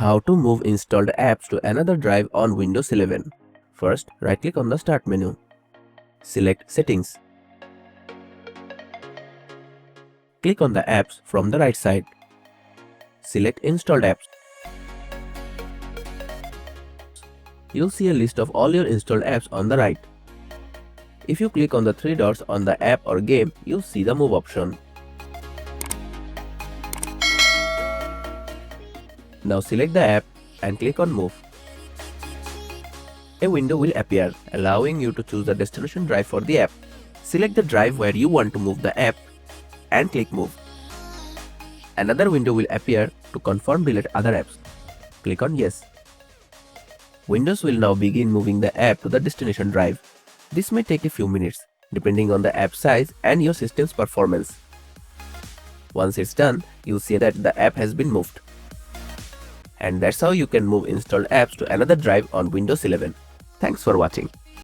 How to move installed apps to another drive on Windows 11. First, right-click on the Start menu. Select Settings. Click on the apps from the right side. Select Installed apps. You'll see a list of all your installed apps on the right. If you click on the three dots on the app or game, you'll see the Move option. Now select the app and click on Move. A window will appear, allowing you to choose the destination drive for the app. Select the drive where you want to move the app and click Move. Another window will appear to confirm delete other apps. Click on Yes. Windows will now begin moving the app to the destination drive. This may take a few minutes, depending on the app size and your system's performance. Once it's done, you'll see that the app has been moved. And that's how you can move installed apps to another drive on Windows 11. Thanks for watching.